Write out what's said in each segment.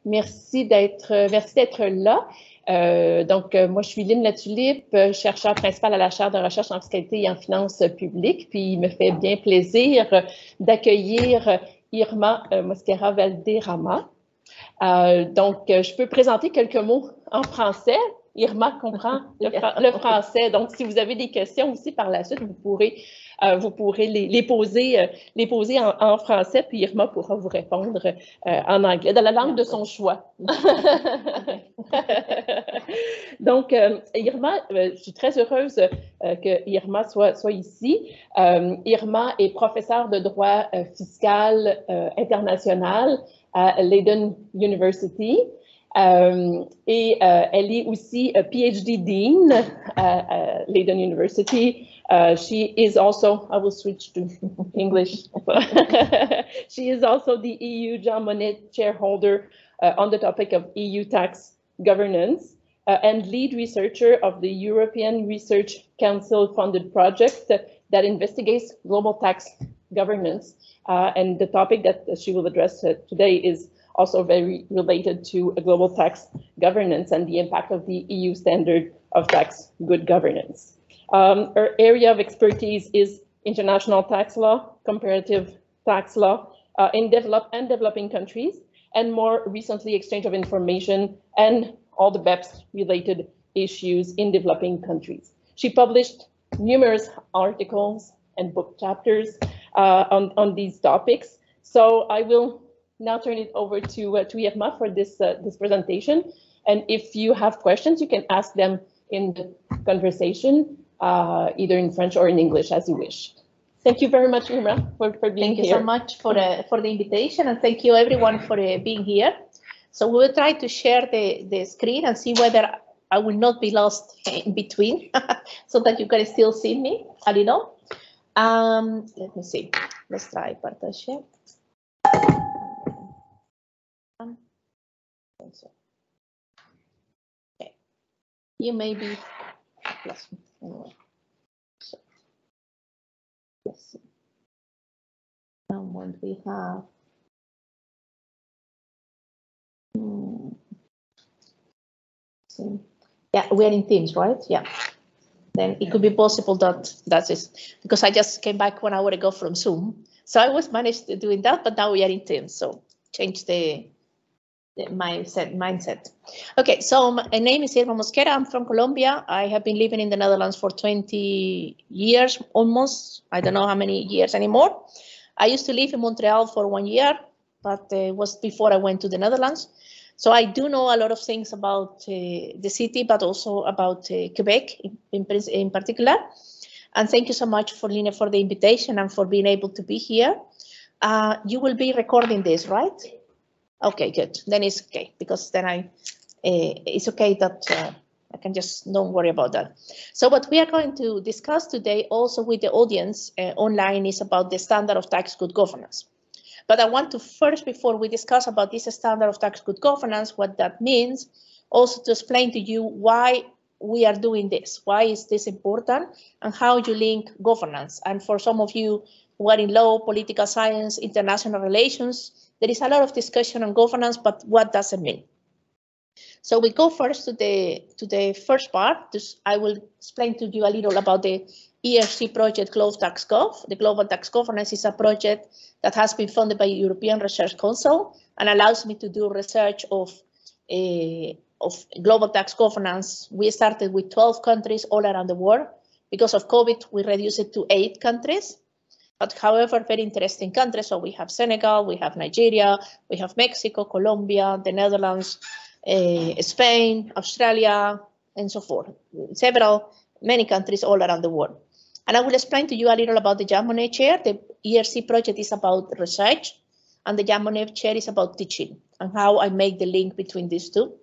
Merci d'être là. Moi, je suis Lynn Latulippe, chercheur principal à la chaire de recherche en fiscalité et en finances publiques. Puis, il me fait bien plaisir d'accueillir Irma Mosquera Valderrama. Je peux présenter quelques mots en français. Irma comprend le français. Donc, si vous avez des questions aussi par la suite, vous pourrez les poser en français, puis Irma pourra vous répondre en anglais, dans la langue de son choix. Donc, Irma, je suis très heureuse que Irma soit ici. Irma est professeure de droit fiscal international à Leiden University. Elle est aussi a PhD Dean at Leiden University. She is also, I will switch to English. She is also the EU Jean Monnet Chairholder on the topic of EU tax governance and lead researcher of the European Research Council funded project that investigates global tax governance. And the topic that she will address today is also very related to a global tax governance and the impact of the EU standard of tax good governance. Her area of expertise is international tax law, comparative tax law in developing countries, and more recently exchange of information and all the BEPS-related issues in developing countries. She published numerous articles and book chapters on these topics. So I will now turn it over to Irma for this presentation. And if you have questions, you can ask them in the conversation, either in French or in English, as you wish. Thank you very much, Irma, for being here. Thank you so much for the invitation, and thank you everyone for being here. So we will try to share the screen and see whether I will not be lost in between, so that you can still see me a little. Let me see. Let's try partage. Okay. You may be plus anyway. So let's see. Now what we have. See. Yeah, we're in Teams, right? Yeah. Then it could be possible that is because I just came back 1 hour ago from Zoom, so I was managed to doing that, but now we are in Teams, so change the mindset. Okay, so my name is Irma Mosquera. I'm from Colombia. I have been living in the Netherlands for 20 years, almost. I don't know how many years anymore. I used to live in Montreal for 1 year, but it was before I went to the Netherlands. So I do know a lot of things about the city, but also about Quebec in particular. And thank you so much for Lina for the invitation and for being able to be here. You will be recording this, right? Okay, good. Then it's okay, because then it's okay that I can just don't worry about that. So what we are going to discuss today also with the audience online is about the standard of tax good governance. But I want to first, before we discuss about this standard of tax good governance, what that means, also to explain to you why we are doing this, why is this important, and how you link governance. And for some of you who are in law, political science, international relations, there is a lot of discussion on governance, but what does it mean? So we go first to the first part. I will explain to you a little about the ERC project Global Tax Gov. The Global Tax Governance is a project that has been funded by the European Research Council and allows me to do research of global tax governance. We started with 12 countries all around the world. Because of COVID, we reduced it to 8 countries. But however, very interesting countries. So we have Senegal, we have Nigeria, we have Mexico, Colombia, the Netherlands, Spain, Australia, and so forth. Many countries all around the world. And I will explain to you a little about the Jean Monnet Chair. The ERC project is about research, and the Jean Monnet Chair is about teaching, and how I make the link between these two.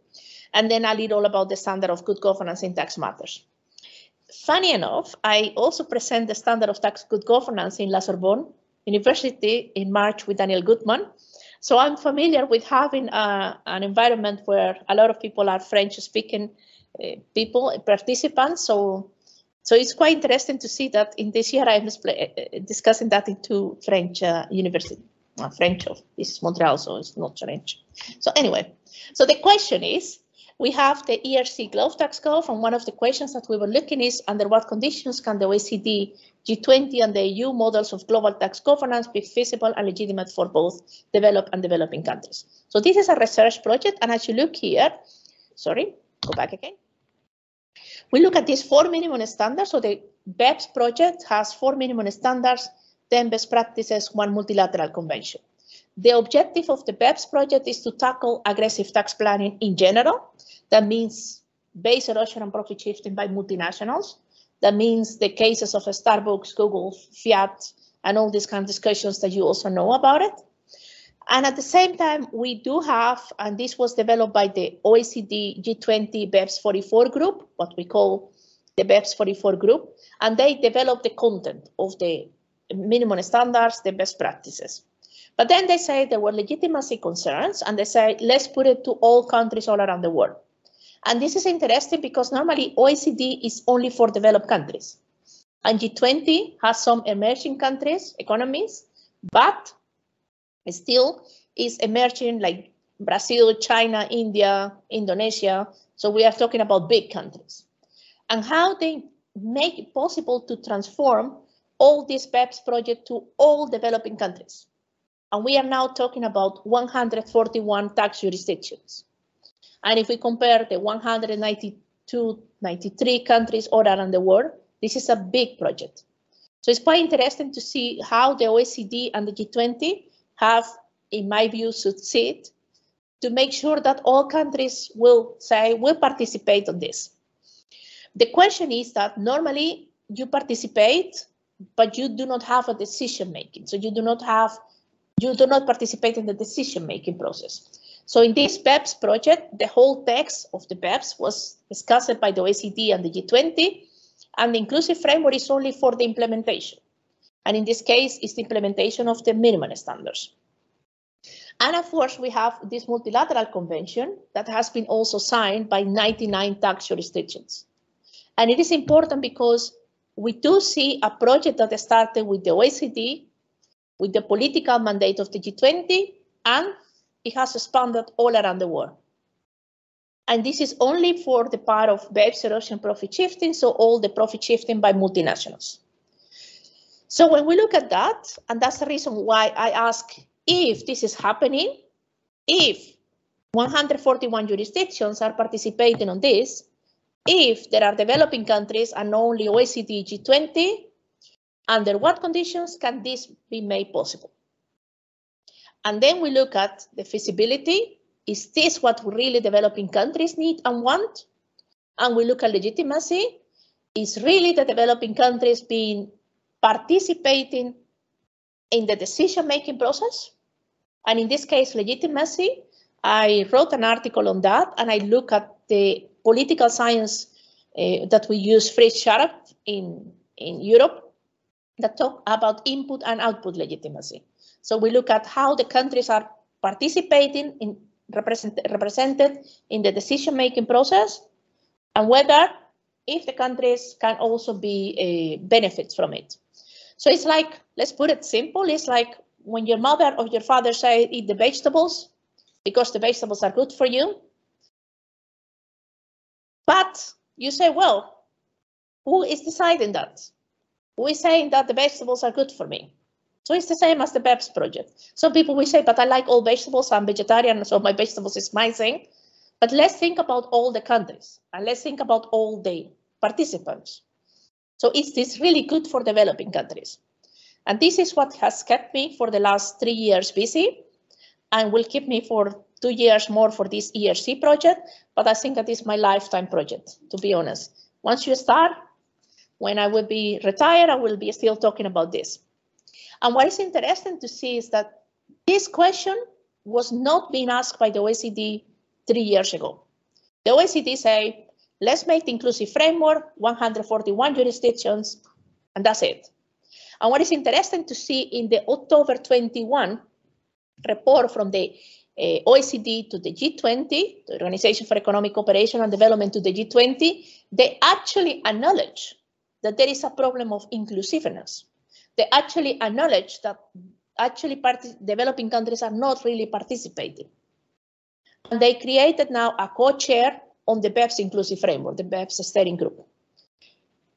And then a little about the standard of good governance in tax matters. Funny enough, I also present the standard of tax good governance in La Sorbonne University in March with Daniel Gutmann. So I'm familiar with having an environment where a lot of people are French-speaking participants. So it's quite interesting to see that in this year I'm discussing that in 2 French universities. French. This is Montreal, so it's not French. So anyway, so the question is, we have the ERC Global Tax Code, and one of the questions that we were looking is, under what conditions can the OECD, G20, and the EU models of global tax governance be feasible and legitimate for both developed and developing countries? So this is a research project, and as you look here, sorry, go back again. We look at these 4 minimum standards. So the BEPS project has 4 minimum standards, 10 best practices, 1 multilateral convention. The objective of the BEPS project is to tackle aggressive tax planning in general. That means base erosion and profit shifting by multinationals. That means the cases of Starbucks, Google, Fiat, and all these kind of discussions that you also know about it. And at the same time, we do have, and this was developed by the OECD G20 BEPS 44 group, what we call the BEPS 44 group, and they developed the content of the minimum standards, the best practices. But then they say there were legitimacy concerns, and they say, let's put it to all countries all around the world. And this is interesting because normally OECD is only for developed countries. And G20 has some emerging countries, economies, but still is emerging like Brazil, China, India, Indonesia. So we are talking about big countries. And how they make it possible to transform all these BEPS projects to all developing countries. And we are now talking about 141 tax jurisdictions. And if we compare the 192, 93 countries all around the world, this is a big project. So it's quite interesting to see how the OECD and the G20 have, in my view, succeed to make sure that all countries will participate on this. The question is that normally you participate, but you do not have a decision making. So you do not participate in the decision making process. So in this BEPS project, the whole text of the BEPS was discussed by the OECD and the G20, and the inclusive framework is only for the implementation. And in this case, it's the implementation of the minimum standards. And of course, we have this multilateral convention that has been also signed by 99 tax jurisdictions. And it is important because we do see a project that started with the OECD, with the political mandate of the G20, and it has expanded all around the world. And this is only for the part of BEPS erosion profit shifting, so all the profit shifting by multinationals. So when we look at that, and that's the reason why I ask if this is happening, if 141 jurisdictions are participating on this, if there are developing countries and only OECD G20, under what conditions can this be made possible? And then we look at the feasibility. Is this what really developing countries need and want? And we look at legitimacy. Is really the developing countries participating in the decision-making process? And in this case, legitimacy, I wrote an article on that, and I look at the political science that we use, Fritz Scharp in Europe, that talk about input and output legitimacy. So we look at how the countries are participating in represented in the decision-making process, and whether if the countries can also be benefit from it. So it's like, let's put it simple, it's like when your mother or your father say eat the vegetables because the vegetables are good for you. But you say, well, who is deciding that? Who is saying that the vegetables are good for me? So it's the same as the BEPS project. Some people will say, but I like all vegetables, I'm vegetarian, so my vegetables is my thing. But let's think about all the countries, and let's think about all the participants. So is this really good for developing countries? And this is what has kept me for the last 3 years busy, and will keep me for 2 years more for this ERC project. But I think that is my lifetime project, to be honest. Once you start, when I will be retired, I will be still talking about this. And what is interesting to see is that this question was not being asked by the OECD 3 years ago. The OECD say, let's make the inclusive framework, 141 jurisdictions, and that's it. And what is interesting to see in the October 21 report from the OECD to the G20, the Organization for Economic Cooperation and Development to the G20, they actually acknowledge that there is a problem of inclusiveness. They actually acknowledge that actually developing countries are not really participating. And they created now a co-chair on the BEPS inclusive framework, the BEPS steering group.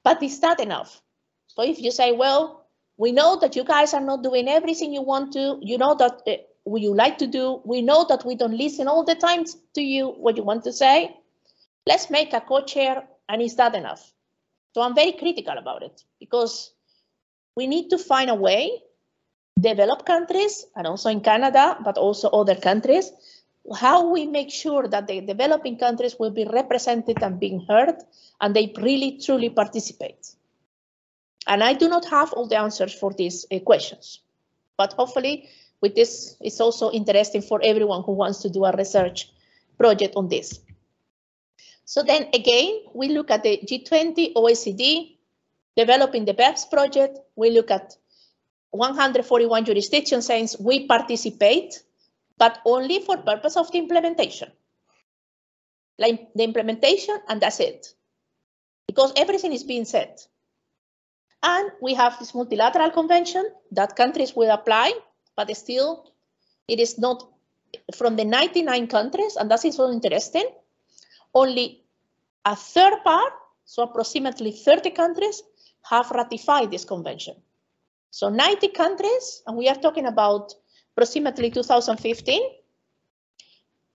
But is that enough? So if you say, well, we know that you guys are not doing everything you want to, you know that you like to do, we know that we don't listen all the time to you, what you want to say, let's make a co-chair, and is that enough? So I'm very critical about it, because we need to find a way, developed countries, and also in Canada, but also other countries, how we make sure that the developing countries will be represented and being heard, and they really truly participate. And I do not have all the answers for these questions, but hopefully with this, it's also interesting for everyone who wants to do a research project on this. So then again, we look at the G20, OECD, developing the BEPS project. We look at 141 jurisdictions saying we participate, but only for purpose of the implementation. Like the implementation, and that's it. Because everything is being said. And we have this multilateral convention that countries will apply, but still it is not from the 99 countries, and that is so interesting. Only a third part, so approximately 30 countries, have ratified this convention. So 90 countries, and we are talking about approximately 2015.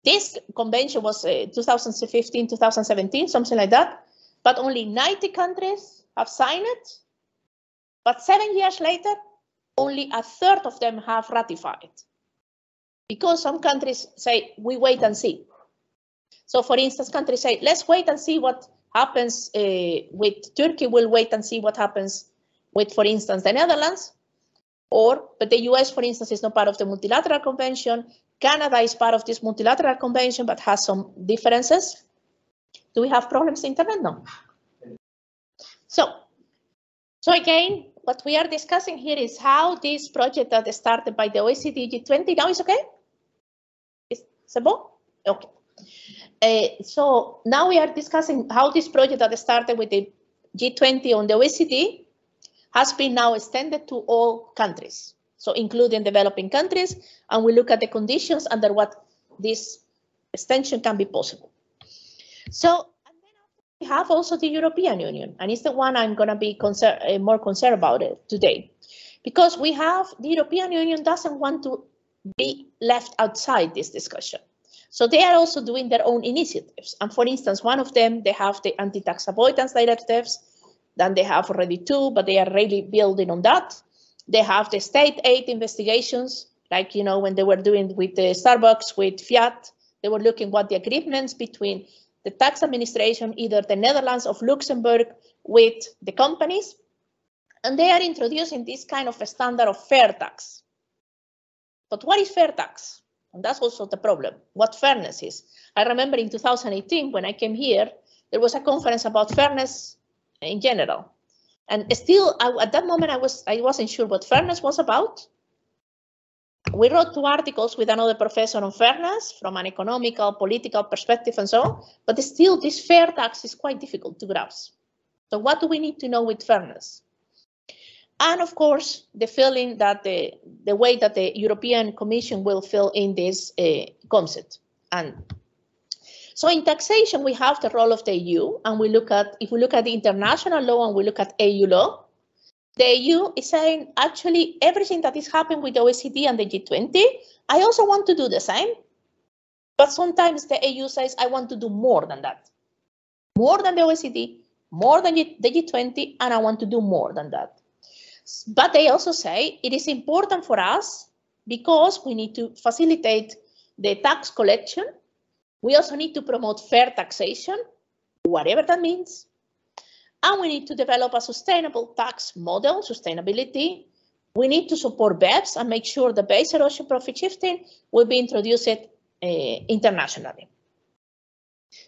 This convention was 2015, 2017, something like that, but only 90 countries have signed it. But 7 years later, only a third of them have ratified. Because some countries say, we wait and see. So for instance, countries say, let's wait and see what happens with Turkey. We'll wait and see what happens with, for instance, the Netherlands. But the US, for instance, is not part of the multilateral convention. Canada is part of this multilateral convention, but has some differences. Do we have problems in the internet? No. So again, what we are discussing here is how this project that started by the OECD G20, now is okay? Is it bon? Okay. So now we are discussing how this project that started with the G20 on the OECD has been now extended to all countries, so including developing countries, and we look at the conditions under what this extension can be possible. So we have also the European Union, and it's the one I'm going to be more concerned about it today, because we have the European Union doesn't want to be left outside this discussion. So they are also doing their own initiatives. And for instance, one of them, they have the anti-tax avoidance directives. Then they have already two, but they are really building on that. They have the state aid investigations, like, you know, when they were doing with the Starbucks, with Fiat, they were looking what the agreements between the tax administration, either the Netherlands or Luxembourg, with the companies. And they are introducing this kind of a standard of fair tax. But what is fair tax? And that's also the problem, what fairness is. I remember in 2018, when I came here, there was a conference about fairness in general. And still, at that moment, I wasn't sure what fairness was about. We wrote 2 articles with another professor on fairness from an economical, political perspective and so on, but still this fair tax is quite difficult to grasp. So what do we need to know with fairness? And of course, the feeling that the way that the European Commission will fill in this concept. And so in taxation, we have the role of the EU, and if we look at the international law and we look at EU law, the EU is saying, actually, everything that is happening with the OECD and the G20, I also want to do the same. But sometimes the EU says, I want to do more than that. More than the OECD, more than the G20, and I want to do more than that. But they also say it is important for us because we need to facilitate the tax collection. We also need to promote fair taxation, whatever that means. And we need to develop a sustainable tax model, sustainability. We need to support BEPS and make sure the base erosion profit shifting will be introduced internationally.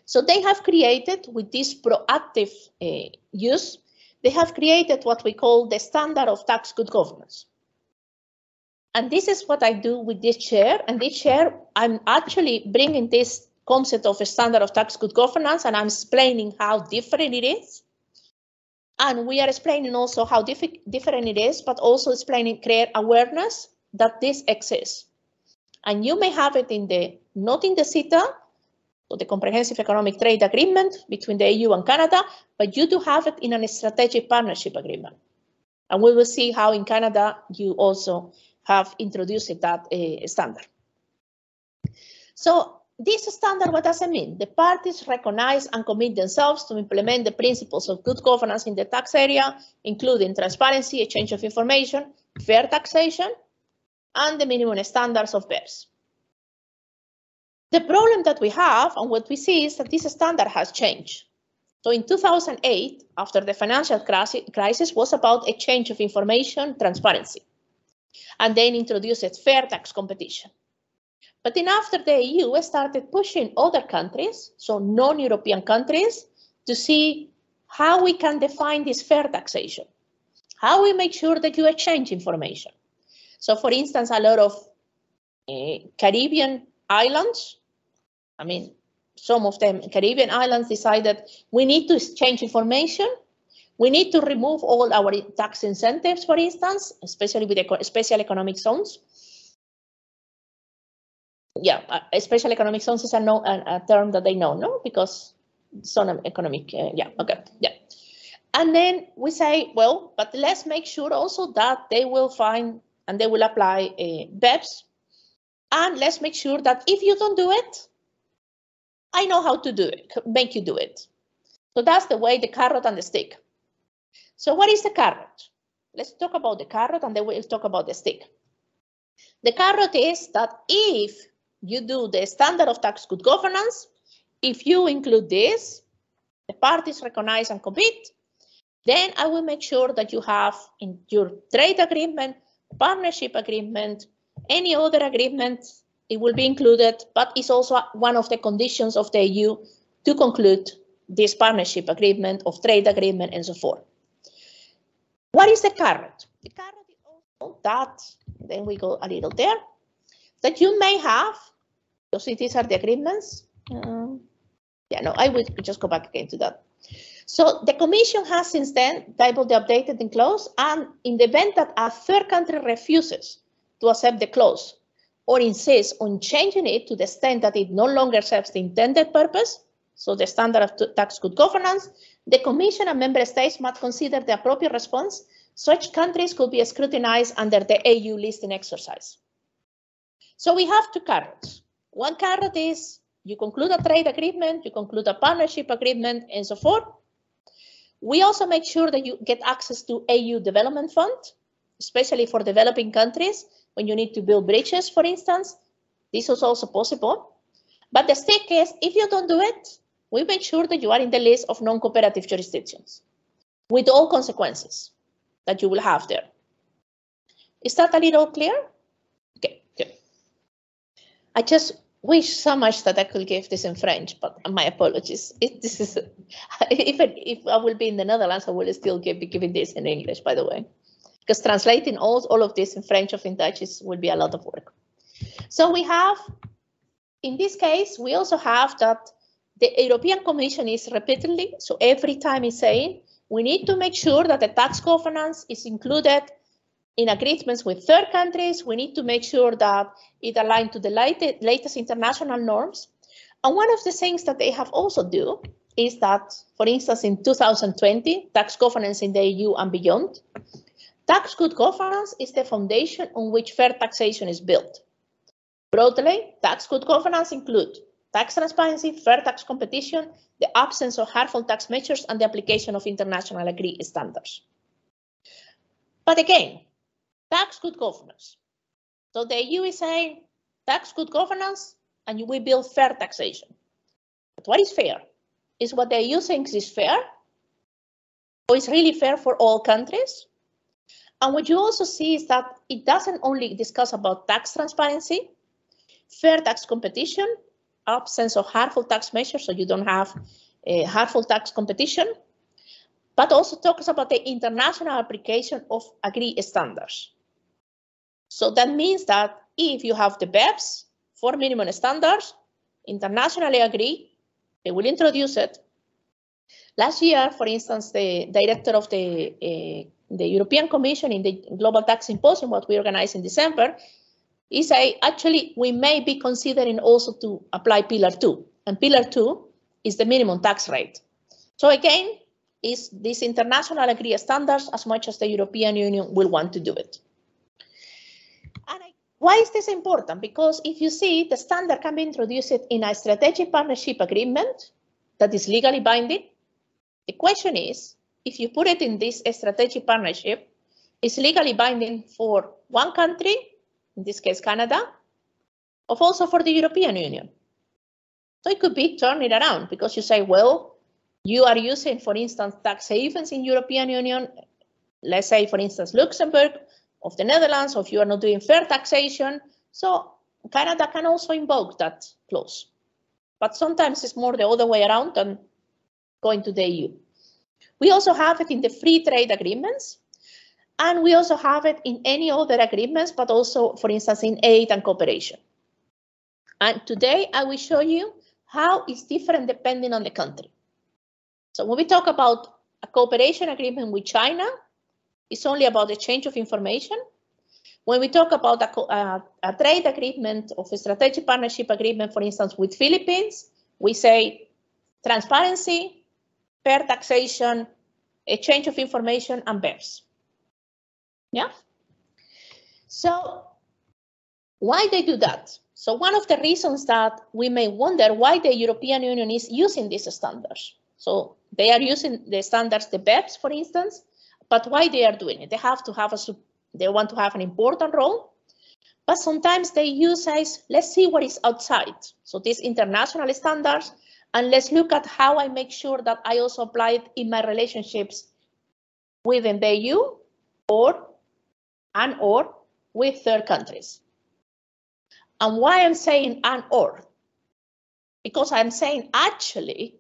So they have created, with this proactive use, they have created what we call the standard of tax good governance. And this is what I do with this chair. And this chair, I'm actually bringing this concept of a standard of tax good governance, and I'm explaining how different it is. And we are explaining also how different it is, but also explaining, create awareness that this exists. And you may have it in the, not in the CETA, so the Comprehensive Economic Trade Agreement between the EU and Canada, but you do have it in a strategic partnership agreement. And we will see how in Canada you also have introduced that standard. So this standard, what does it mean? The parties recognize and commit themselves to implement the principles of good governance in the tax area, including transparency, exchange of information, fair taxation, and the minimum standards of BEPS. The problem that we have and what we see is that this standard has changed. So in 2008, after the financial crisis, was about exchange of information, transparency, and then introduced fair tax competition. But then after the EU started pushing other countries, so non-European countries, to see how we can define this fair taxation, how we make sure that you exchange information. So for instance, a lot of Caribbean islands, I mean, some of them Caribbean islands decided we need to exchange information. We need to remove all our tax incentives, for instance, especially with the special economic zones. Yeah, special economic zones is a term that they know, no? Because zone economic, yeah, okay, yeah. And then we say, well, but let's make sure also that they will find and they will apply BEPS. And let's make sure that if you don't do it, I know how to do it, make you do it. So that's the way, the carrot and the stick. So what is the carrot? Let's talk about the carrot and then we'll talk about the stick. The carrot is that if you do the standard of tax good governance, if you include this, the parties recognize and commit, then I will make sure that you have in your trade agreement, partnership agreement, any other agreement, it will be included, but it's also one of the conditions of the EU to conclude this partnership agreement, of trade agreement, and so forth. What is the carrot? The carrot is also that, then we go a little there, that you may have, because these are the agreements. Yeah, no, I will just go back again to that. So the Commission has since then doubly updated the clause, and in the event that a third country refuses to accept the clause or insists on changing it to the extent that it no longer serves the intended purpose, so the standard of tax good governance, the Commission and Member States must consider the appropriate response. Such countries could be scrutinized under the EU listing exercise. So we have two carrots. One carrot is you conclude a trade agreement, you conclude a partnership agreement, and so forth. We also make sure that you get access to EU Development Fund, especially for developing countries, when you need to build bridges, for instance. This is also possible. But the stick is, if you don't do it, we make sure that you are in the list of non-cooperative jurisdictions, with all consequences that you will have there. Is that a little clear? Okay, good. I just wish so much that I could give this in French, but my apologies. This is, even if I will be in the Netherlands, I will still be giving this in English, by the way, because translating all of this in French or in Dutch will be a lot of work. So we have, in this case, we also have that the European Commission is repeatedly, so every time is saying, we need to make sure that the tax governance is included in agreements with third countries. We need to make sure that it aligns to the latest international norms. And one of the things that they have also do is that, for instance, in 2020, tax governance in the EU and beyond, tax good governance is the foundation on which fair taxation is built. Broadly, tax good governance include tax transparency, fair tax competition, the absence of harmful tax measures, and the application of international agreed standards. But again, tax good governance. So the EU is saying tax good governance, and we build fair taxation. But what is fair? Is what the EU thinks is fair? Or is really fair for all countries? And what you also see is that it doesn't only discuss about tax transparency, fair tax competition, absence of harmful tax measures, so you don't have harmful tax competition, but also talks about the international application of agreed standards. So that means that if you have the BEPS for minimum standards, internationally agreed, they will introduce it. Last year, for instance, the director of the the European Commission in the Global Tax Symposium, what we organized in December, is actually we may be considering also to apply Pillar 2. And Pillar 2 is the minimum tax rate. So again, is these international agreed standards as much as the European Union will want to do it. And why is this important? Because if you see, the standard can be introduced in a strategic partnership agreement that is legally binding. The question is, if you put it in this strategic partnership, it's legally binding for one country, in this case Canada, or also for the European Union. So it could be turn it around because you say, well, you are using, for instance, tax havens in European Union. Let's say, for instance, Luxembourg of the Netherlands, or if you are not doing fair taxation. So Canada can also invoke that clause. But sometimes it's more the other way around than going to the EU. We also have it in the free trade agreements. And we also have it in any other agreements, but also, for instance, in aid and cooperation. And today I will show you how it's different depending on the country. So when we talk about a cooperation agreement with China, it's only about the exchange of information. When we talk about a trade agreement of a strategic partnership agreement, for instance, with Philippines, we say transparency, fair taxation, exchange of information, and BEPS. Yeah. So why they do that? So one of the reasons that we may wonder why the European Union is using these standards. So they are using the standards, the BEPS, for instance, but why they are doing it? They have to have they want to have an important role, but sometimes they use as, let's see what is outside. So these international standards, and let's look at how I make sure that I also apply it in my relationships within the EU or with third countries. And why I'm saying and or? Because I'm saying actually,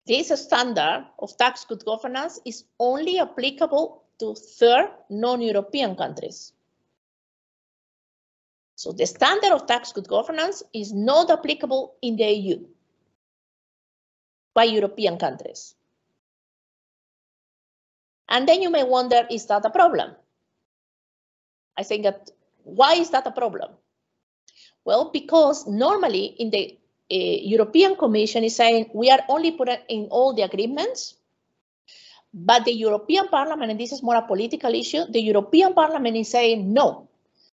this standard of tax good governance is only applicable to third non-European countries. So the standard of tax good governance is not applicable in the EU by European countries. And then you may wonder, is that a problem? I think that, why is that a problem? Well, because normally in the European Commission is saying we are only putting in all the agreements, but the European Parliament, and this is more a political issue, the European Parliament is saying no.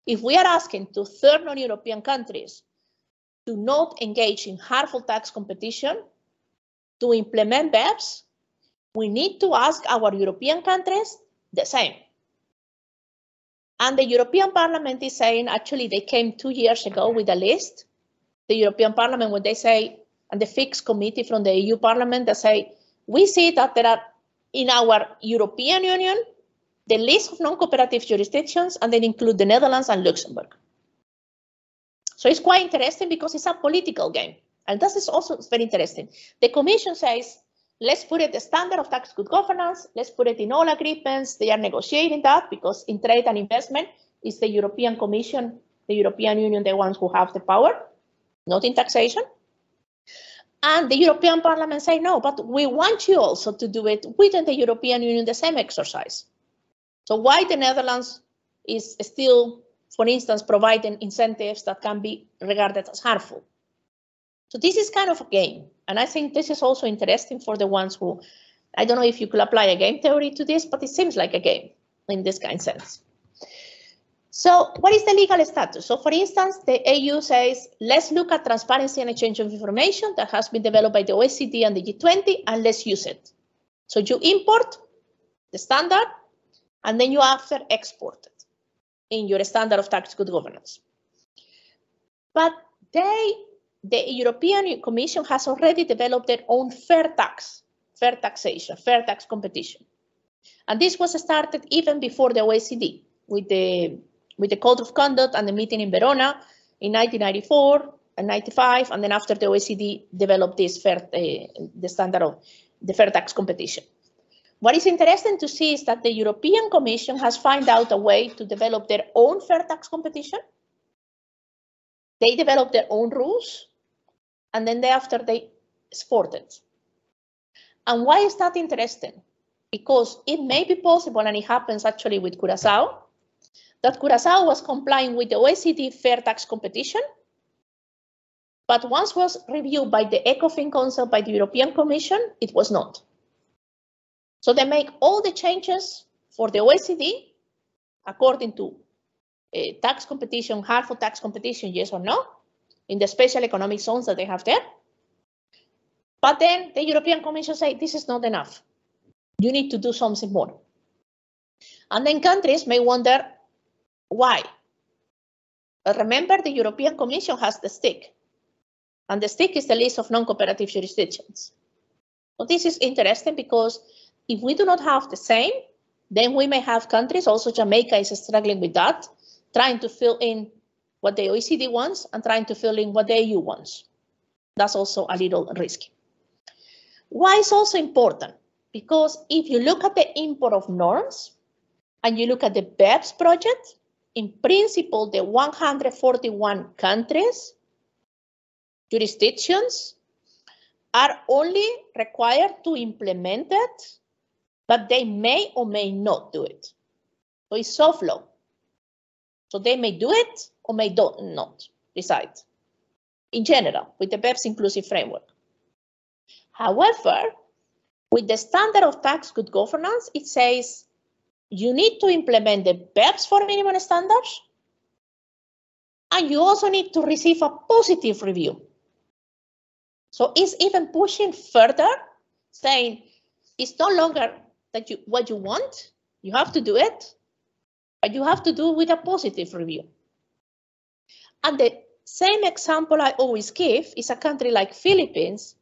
If we are asking to third non-European countries to not engage in harmful tax competition, to implement BEPS, we need to ask our European countries the same. And the European Parliament is saying, actually, they came 2 years ago with a list. The European Parliament, when they say, and the fixed committee from the EU Parliament, they say, we see that there are in our European Union, the list of non-cooperative jurisdictions, and they include the Netherlands and Luxembourg. So it's quite interesting because it's a political game. And this is also very interesting. The Commission says, let's put it the standard of tax good governance. Let's put it in all agreements. They are negotiating that because in trade and investment, it's the European Commission, the European Union, the ones who have the power, not in taxation. And the European Parliament say, no, but we want you also to do it within the European Union, the same exercise. So why the Netherlands is still, for instance, providing incentives that can be regarded as harmful. So this is kind of a game. And I think this is also interesting for the ones who, I don't know if you could apply a game theory to this, but it seems like a game in this kind of sense. So what is the legal status? So for instance, the EU says, let's look at transparency and exchange of information that has been developed by the OECD and the G20, and let's use it. So you import the standard, and then you after export it in your standard of tax good governance. But the European Commission has already developed their own fair taxation, fair tax competition. And this was started even before the OECD with the Code of Conduct and the meeting in Verona in 1994 and 95, and then after the OECD developed this the standard of the fair tax competition. What is interesting to see is that the European Commission has found out a way to develop their own fair tax competition. They develop their own rules, and then after they export it. And why is that interesting? because it may be possible, and it happens actually with Curaçao, that Curaçao was complying with the OECD fair tax competition, but once was reviewed by the ECOFIN Council, by the European Commission, it was not. So they make all the changes for the OECD according to tax competition, harmful tax competition, yes or no, in the special economic zones that they have there. But then the European Commission say this is not enough. You need to do something more. And then countries may wonder why. But remember, the European Commission has the stick. And the stick is the list of non-cooperative jurisdictions. So this is interesting because if we do not have the same, then we may have countries, also Jamaica is struggling with that, trying to fill in what the OECD wants and trying to fill in what the EU wants. That's also a little risky. Why is also important? Because if you look at the import of norms and you look at the BEPS project, in principle, the 141 countries, jurisdictions are only required to implement it, but they may or may not do it. So it's soft law. So they may do it or may not decide, in general, with the BEPS inclusive framework. However, with the standard of tax good governance, it says you need to implement the BEPS for minimum standards, and you also need to receive a positive review. So it's even pushing further, saying it's no longer that what you want, you have to do it, but you have to do it with a positive review. And the same example I always give is a country like Philippines.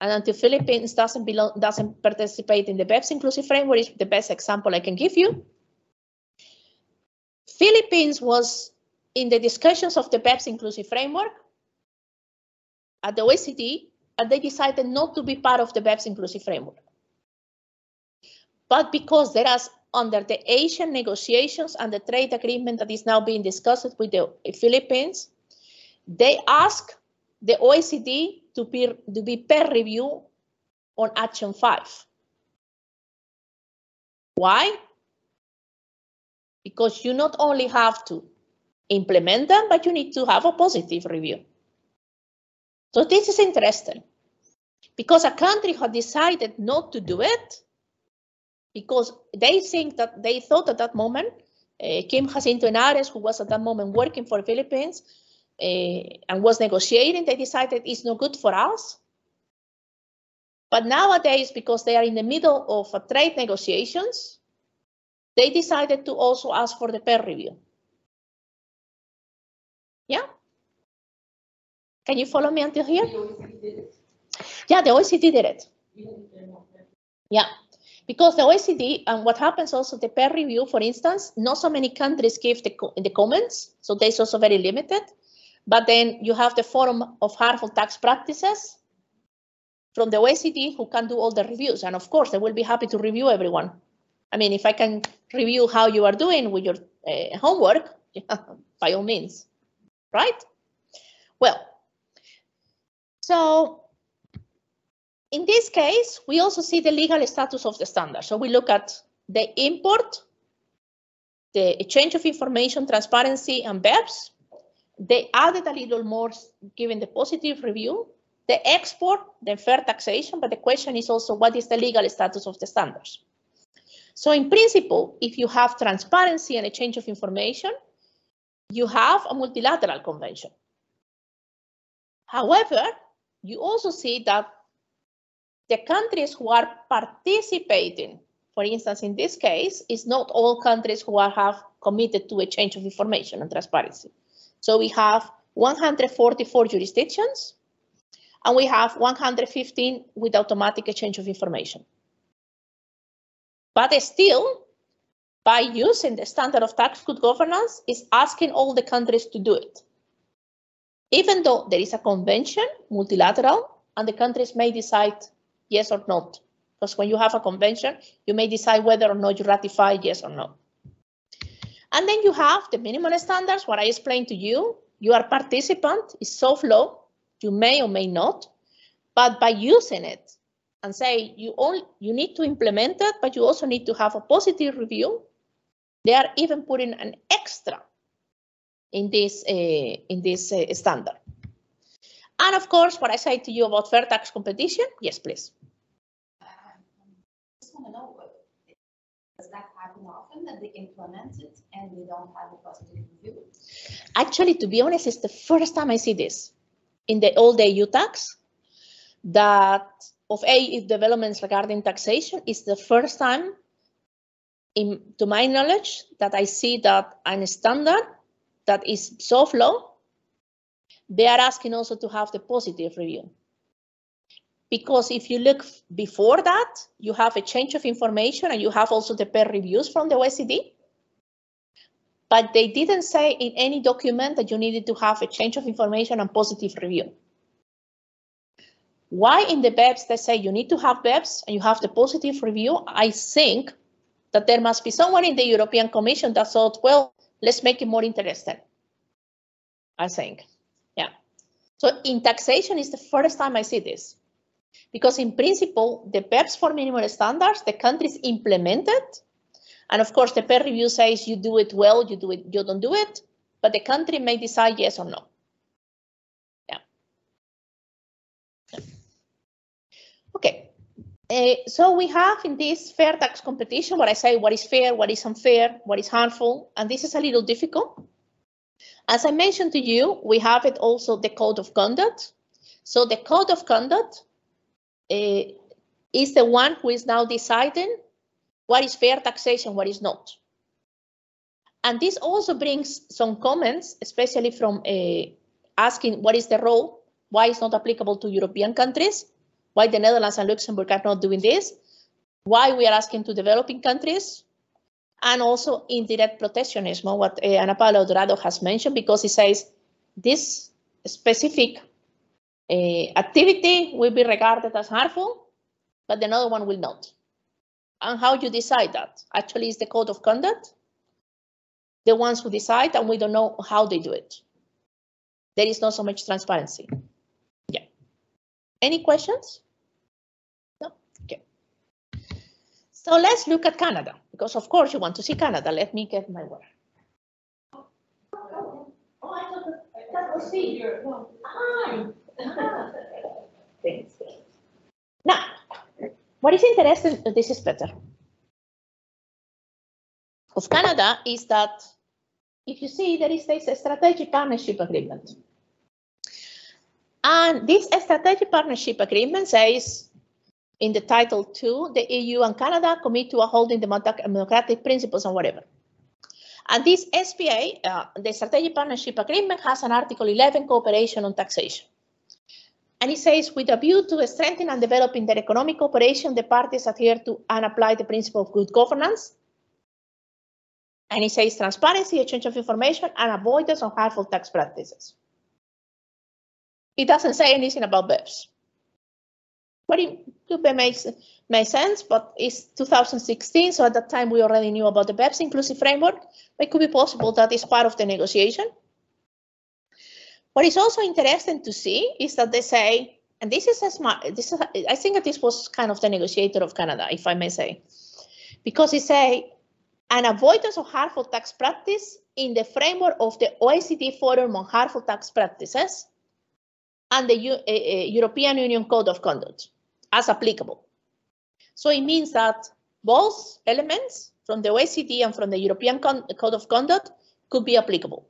And until Philippines doesn't participate in the BEPS inclusive framework, is the best example I can give you. Philippines was in the discussions of the BEPS inclusive framework at the OECD, and they decided not to be part of the BEPS inclusive framework. But because there is under the Asian negotiations and the trade agreement that is now being discussed with the Philippines, they ask the OECD to be peer review on Action 5. Why? Because you not only have to implement them, but you need to have a positive review. So this is interesting because a country had decided not to do it because they thought at that moment, Kim Jacinto Henares, who was at that moment working for the Philippines, and was negotiating, they decided it's not good for us. But nowadays, because they are in the middle of trade negotiations, they decided to also ask for the peer review. Yeah? Can you follow me until here? Yeah, the OECD did it. Yeah, because the OECD, and what happens also, the peer review, for instance, not so many countries give the comments, so there's also very limited. But then you have the Forum of Harmful Tax Practices from the OECD who can do all the reviews. And of course, they will be happy to review everyone. I mean, if I can review how you are doing with your homework, yeah, by all means, right? Well, so in this case, we also see the legal status of the standard. So we look at the import, the exchange of information, transparency, and BEPS. They added a little more, given the positive review, the export, the fair taxation, but the question is also what is the legal status of the standards? So in principle, if you have transparency and exchange of information, you have a multilateral convention. However, you also see that the countries who are participating, for instance, in this case, is not all countries who have committed to exchange of information and transparency. So we have 144 jurisdictions, and we have 115 with automatic exchange of information. But still, by using the standard of tax good governance, is asking all the countries to do it. Even though there is a convention, multilateral, and the countries may decide yes or not. Because when you have a convention, you may decide whether or not you ratify yes or no. And then you have the minimum standards, what I explained to you. You are a participant, it's soft law, you may or may not, but by using it, and say you need to implement it, but you also need to have a positive review. They are even putting an extra in this standard. And of course, what I say to you about fair tax competition, yes, please. I just want to know, does that happen often that they implement it and they don't have a positive review? Actually, to be honest, it's the first time I see this in the old EU tax. That of EU developments regarding taxation is the first time, to my knowledge, that I see that a standard that is so low, they are asking also to have the positive review. Because if you look before that, you have a change of information and you have also the peer reviews from the OECD. But they didn't say in any document that you needed to have a change of information and positive review. Why in the BEPS they say you need to have BEPS and you have the positive review? I think that there must be someone in the European Commission that thought, well, let's make it more interesting. I think, yeah. So in taxation is the first time I see this. Because in principle, the BEPS for minimum standards, the countries implement it. And of course, the peer review says you do it well, you do it, you don't do it, but the country may decide yes or no. Yeah. Okay. So we have in this fair tax competition, what I say, what is fair, what is unfair, what is harmful, and this is a little difficult. As I mentioned to you, we have it also the code of conduct. So the code of conduct is the one who is now deciding what is fair taxation, what is not. And this also brings some comments, especially from asking what is the role, why it's not applicable to European countries, why the Netherlands and Luxembourg are not doing this, why we are asking to developing countries, and also indirect protectionism, what Ana Paula Dorado has mentioned, because he says this specific activity will be regarded as harmful, but another one will not. And how you decide that? Actually, is the code of conduct the ones who decide, and we don't know how they do it. There is not so much transparency. Yeah. Any questions? No? Okay. So let's look at Canada, because of course you want to see Canada. Let me get my word. Oh, I thought that was me. Thanks. Now, what is interesting, this is better, of Canada is that if you see there is this strategic partnership agreement. And this strategic partnership agreement says in the Title 2, the EU and Canada commit to upholding democratic principles and whatever. And this SPA, the strategic partnership agreement, has an Article 11 cooperation on taxation. And it says, with a view to strengthen and developing their economic cooperation, the parties adhere to and apply the principle of good governance. And it says transparency, exchange of information, and avoidance of harmful tax practices. It doesn't say anything about BEPS. But it could make sense, but it's 2016, so at that time we already knew about the BEPS inclusive framework. But it could be possible that it's part of the negotiation. What is also interesting to see is that they say, and this is a smart, I think that this was kind of the negotiator of Canada, if I may say, because they say an avoidance of harmful tax practice in the framework of the OECD Forum on Harmful Tax Practices and the European Union Code of Conduct as applicable. So it means that both elements from the OECD and from the European Code of Conduct could be applicable.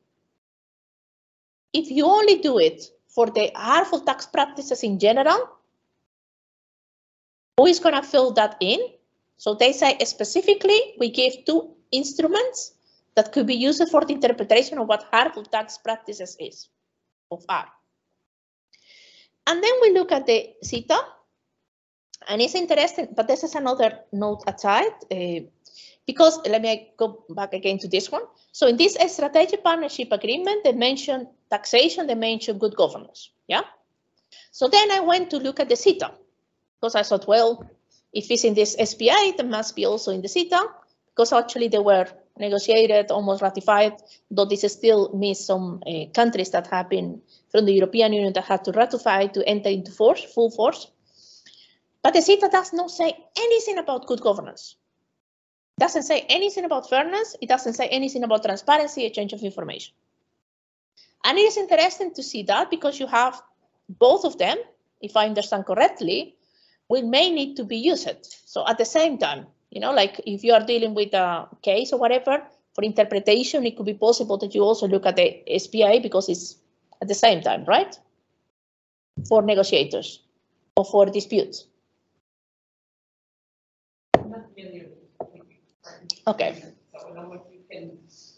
If you only do it for the harmful tax practices in general, who is going to fill that in? So they say specifically, we give two instruments that could be used for the interpretation of what harmful tax practices is, of are. And then we look at the CETA, and it's interesting, but this is another note aside, because let me go back again to this one. So in this strategic partnership agreement, they mention taxation, they mention good governance, yeah? So then I went to look at the CETA, because I thought, well, if it's in this SPA, it must be also in the CETA, because actually they were negotiated, almost ratified, though this still means some countries that have been from the European Union that had to ratify to enter into force, full force. But the CETA does not say anything about good governance. It doesn't say anything about fairness. It doesn't say anything about transparency, exchange of information. And it is interesting to see that because you have both of them, if I understand correctly, will may need to be used. So at the same time, you know, like if you are dealing with a case or whatever, for interpretation, it could be possible that you also look at the SPA because it's at the same time, right? For negotiators or for disputes. Okay.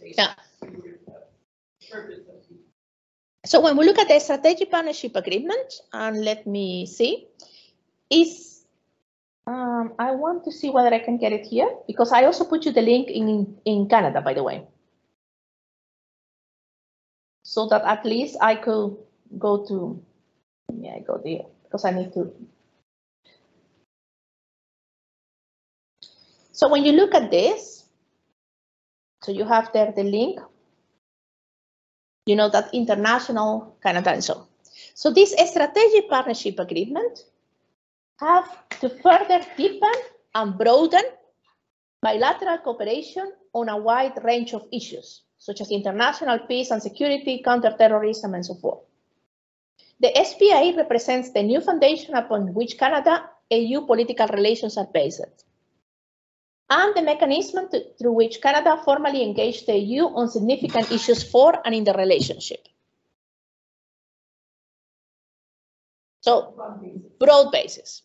Yeah. So when we look at the strategic partnership agreement, and let me see, I want to see whether I can get it here because I also put you the link in Canada, by the way, so that at least I could go to. Yeah, I go there because I need to. So when you look at this, so you have there the link. You know, that international Canada and so. So this strategic partnership agreement have to further deepen and broaden bilateral cooperation on a wide range of issues, such as international peace and security, counterterrorism, and so forth. The SPA represents the new foundation upon which Canada-EU political relations are based, and the mechanism through which Canada formally engaged the EU on significant issues for and in the relationship. So, broad basis.